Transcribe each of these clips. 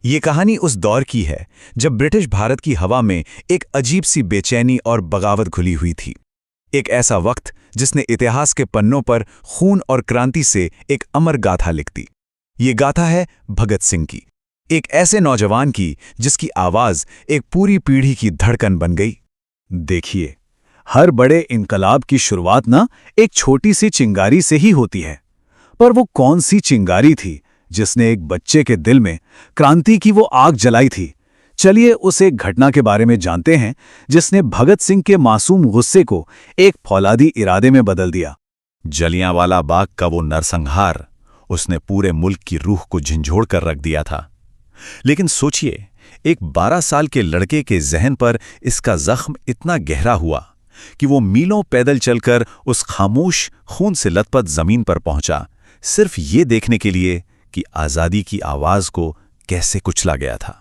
ये कहानी उस दौर की है जब ब्रिटिश भारत की हवा में एक अजीब सी बेचैनी और बगावत घुली हुई थी। एक ऐसा वक्त जिसने इतिहास के पन्नों पर खून और क्रांति से एक अमर गाथा लिख दी। ये गाथा है भगत सिंह की, एक ऐसे नौजवान की जिसकी आवाज एक पूरी पीढ़ी की धड़कन बन गई। देखिए, हर बड़े इनकलाब की शुरुआत ना एक छोटी सी चिंगारी से ही होती है, पर वो कौन सी चिंगारी थी जिसने एक बच्चे के दिल में क्रांति की वो आग जलाई थी। चलिए उस एक घटना के बारे में जानते हैं जिसने भगत सिंह के मासूम गुस्से को एक फौलादी इरादे में बदल दिया। जलियांवाला बाग का वो नरसंहार, उसने पूरे मुल्क की रूह को झंझोड़ कर रख दिया था। लेकिन सोचिए, एक 12 साल के लड़के के जहन पर इसका जख्म इतना गहरा हुआ कि वो मीलों पैदल चलकर उस खामोश खून से लथपथ जमीन पर पहुंचा, सिर्फ ये देखने के लिए कि आजादी की आवाज को कैसे कुचला गया था।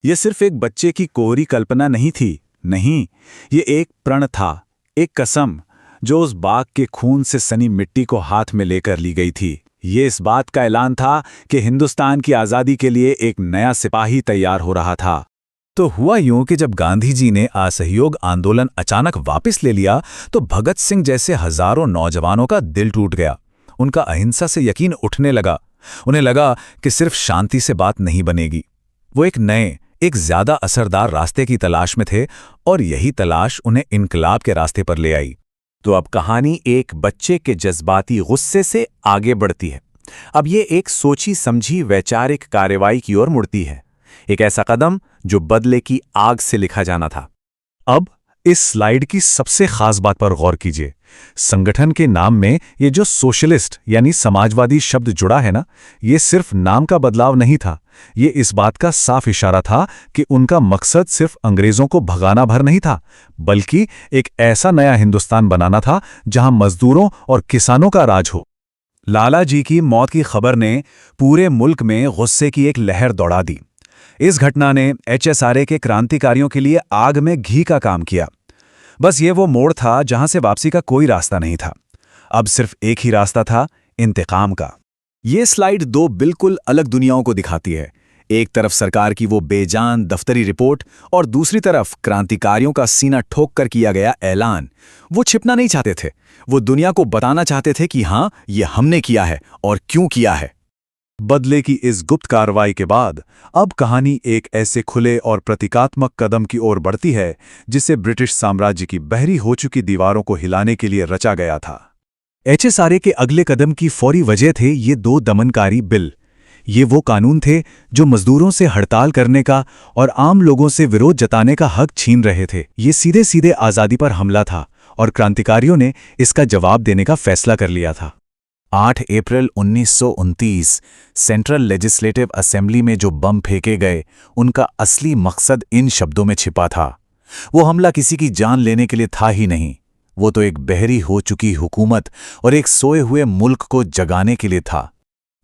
यह सिर्फ एक बच्चे की कोरी कल्पना नहीं थी, नहीं, ये एक प्रण था, एक कसम जो उस बाग के खून से सनी मिट्टी को हाथ में लेकर ली गई थी। ये इस बात का ऐलान था कि हिंदुस्तान की आजादी के लिए एक नया सिपाही तैयार हो रहा था। तो हुआ यूं कि जब गांधी जी ने असहयोग आंदोलन अचानक वापस ले लिया तो भगत सिंह जैसे हजारों नौजवानों का दिल टूट गया। उनका अहिंसा से यकीन उठने लगा। उन्हें लगा कि सिर्फ शांति से बात नहीं बनेगी। वो एक नए, एक ज्यादा असरदार रास्ते की तलाश में थे और यही तलाश उन्हें इनकलाब के रास्ते पर ले आई। तो अब कहानी एक बच्चे के जज्बाती गुस्से से आगे बढ़ती है। अब ये एक सोची समझी वैचारिक कार्रवाई की ओर मुड़ती है, एक ऐसा कदम जो बदले की आग से लिखा जाना था। अब इस स्लाइड की सबसे खास बात पर गौर कीजिए। संगठन के नाम में ये जो सोशलिस्ट यानी समाजवादी शब्द जुड़ा है ना, ये सिर्फ नाम का बदलाव नहीं था। ये इस बात का साफ इशारा था कि उनका मकसद सिर्फ अंग्रेजों को भगाना भर नहीं था, बल्कि एक ऐसा नया हिंदुस्तान बनाना था जहां मजदूरों और किसानों का राज हो। लाला जी की मौत की खबर ने पूरे मुल्क में गुस्से की एक लहर दौड़ा दी। इस घटना ने HSRA के क्रांतिकारियों के लिए आग में घी का काम किया। बस ये वो मोड़ था जहां से वापसी का कोई रास्ता नहीं था। अब सिर्फ एक ही रास्ता था, इंतकाम का। ये स्लाइड दो बिल्कुल अलग दुनियाओं को दिखाती है। एक तरफ सरकार की वो बेजान दफ्तरी रिपोर्ट और दूसरी तरफ क्रांतिकारियों का सीना ठोक कर किया गया ऐलान। वो छिपना नहीं चाहते थे, वो दुनिया को बताना चाहते थे कि हाँ, ये हमने किया है और क्यों किया है। बदले की इस गुप्त कार्रवाई के बाद अब कहानी एक ऐसे खुले और प्रतीकात्मक कदम की ओर बढ़ती है जिसे ब्रिटिश साम्राज्य की बहरी हो चुकी दीवारों को हिलाने के लिए रचा गया था। HSRA के अगले कदम की फौरी वजह थे ये 2 दमनकारी बिल। ये वो कानून थे जो मजदूरों से हड़ताल करने का और आम लोगों से विरोध जताने का हक छीन रहे थे। ये सीधे सीधे आज़ादी पर हमला था और क्रांतिकारियों ने इसका जवाब देने का फैसला कर लिया था। 8 अप्रैल 1929 सेंट्रल लेजिस्लेटिव असेंबली में जो बम फेंके गए, उनका असली मकसद इन शब्दों में छिपा था। वो हमला किसी की जान लेने के लिए था ही नहीं, वो तो एक बहरी हो चुकी हुकूमत और एक सोए हुए मुल्क को जगाने के लिए था।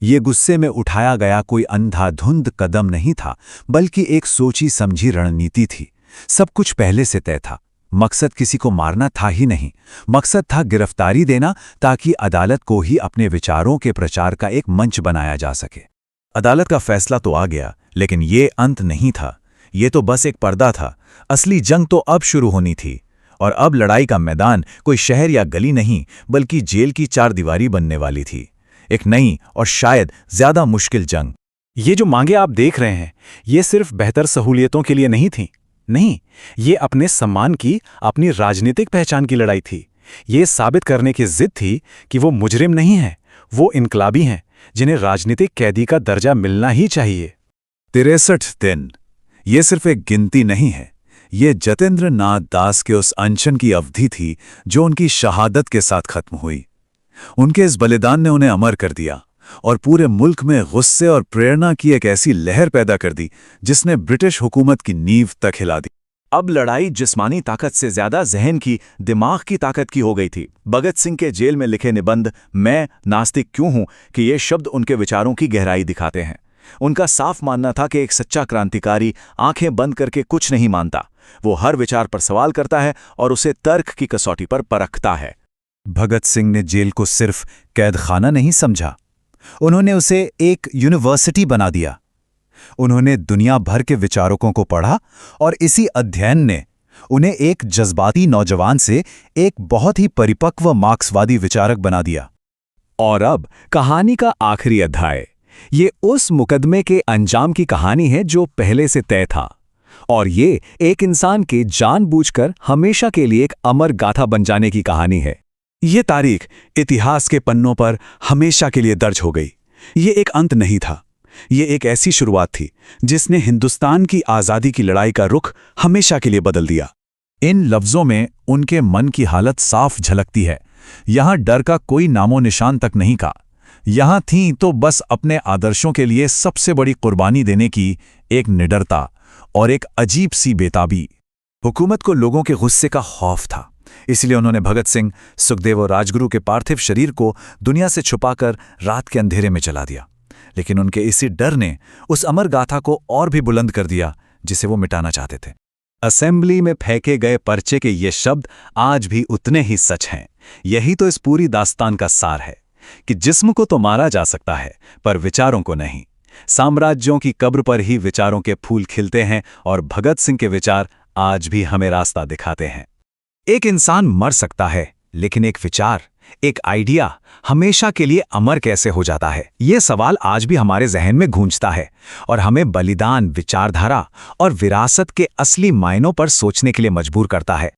ये गुस्से में उठाया गया कोई अंधाधुंध कदम नहीं था, बल्कि एक सोची समझी रणनीति थी। सब कुछ पहले से तय था। मकसद किसी को मारना था ही नहीं, मकसद था गिरफ्तारी देना ताकि अदालत को ही अपने विचारों के प्रचार का एक मंच बनाया जा सके। अदालत का फैसला तो आ गया, लेकिन ये अंत नहीं था। ये तो बस एक पर्दा था। असली जंग तो अब शुरू होनी थी और अब लड़ाई का मैदान कोई शहर या गली नहीं, बल्कि जेल की 4 दीवारी बनने वाली थी। एक नई और शायद ज्यादा मुश्किल जंग। ये जो मांगे आप देख रहे हैं, ये सिर्फ बेहतर सहूलियतों के लिए नहीं थी। नहीं, ये अपने सम्मान की, अपनी राजनीतिक पहचान की लड़ाई थी। ये साबित करने की जिद थी कि वो मुजरिम नहीं हैं, वो इनकलाबी हैं जिन्हें राजनीतिक कैदी का दर्जा मिलना ही चाहिए। 63 दिन, ये सिर्फ एक गिनती नहीं है, ये जतेंद्र नाथ दास के उस अनशन की अवधि थी जो उनकी शहादत के साथ खत्म हुई। उनके इस बलिदान ने उन्हें अमर कर दिया और पूरे मुल्क में गुस्से और प्रेरणा की एक ऐसी लहर पैदा कर दी जिसने ब्रिटिश हुकूमत की नींव तक हिला दी। अब लड़ाई जिस्मानी ताकत से ज्यादा जहन की, दिमाग की ताकत की हो गई थी। भगत सिंह के जेल में लिखे निबंध मैं नास्तिक क्यों हूं कि ये शब्द उनके विचारों की गहराई दिखाते हैं। उनका साफ मानना था कि एक सच्चा क्रांतिकारी आंखें बंद करके कुछ नहीं मानता, वो हर विचार पर सवाल करता है और उसे तर्क की कसौटी पर परखता है। भगत सिंह ने जेल को सिर्फ कैद खाना नहीं समझा, उन्होंने उसे एक यूनिवर्सिटी बना दिया। उन्होंने दुनिया भर के विचारकों को पढ़ा और इसी अध्ययन ने उन्हें एक जज्बाती नौजवान से एक बहुत ही परिपक्व मार्क्सवादी विचारक बना दिया। और अब कहानी का आखिरी अध्याय, ये उस मुकदमे के अंजाम की कहानी है जो पहले से तय था, और ये एक इंसान के जानबूझकर हमेशा के लिए एक अमर गाथा बन जाने की कहानी है। ये तारीख इतिहास के पन्नों पर हमेशा के लिए दर्ज हो गई। ये एक अंत नहीं था, ये एक ऐसी शुरुआत थी जिसने हिंदुस्तान की आज़ादी की लड़ाई का रुख हमेशा के लिए बदल दिया। इन लफ्ज़ों में उनके मन की हालत साफ झलकती है। यहाँ डर का कोई नामो निशान तक नहीं का। यहाँ थी तो बस अपने आदर्शों के लिए सबसे बड़ी कुर्बानी देने की एक निडरता और एक अजीब सी बेताबी। हुकूमत को लोगों के गुस्से का खौफ था, इसलिए उन्होंने भगत सिंह, सुखदेव और राजगुरु के पार्थिव शरीर को दुनिया से छुपाकर रात के अंधेरे में जला दिया। लेकिन उनके इसी डर ने उस अमर गाथा को और भी बुलंद कर दिया जिसे वो मिटाना चाहते थे। असेंबली में फेंके गए पर्चे के ये शब्द आज भी उतने ही सच हैं। यही तो इस पूरी दास्तान का सार है कि जिस्म को तो मारा जा सकता है पर विचारों को नहीं। साम्राज्यों की कब्र पर ही विचारों के फूल खिलते हैं और भगत सिंह के विचार आज भी हमें रास्ता दिखाते हैं। एक इंसान मर सकता है, लेकिन एक विचार, एक आइडिया हमेशा के लिए अमर कैसे हो जाता है? ये सवाल आज भी हमारे जहन में गूंजता है और हमें बलिदान, विचारधारा और विरासत के असली मायनों पर सोचने के लिए मजबूर करता है।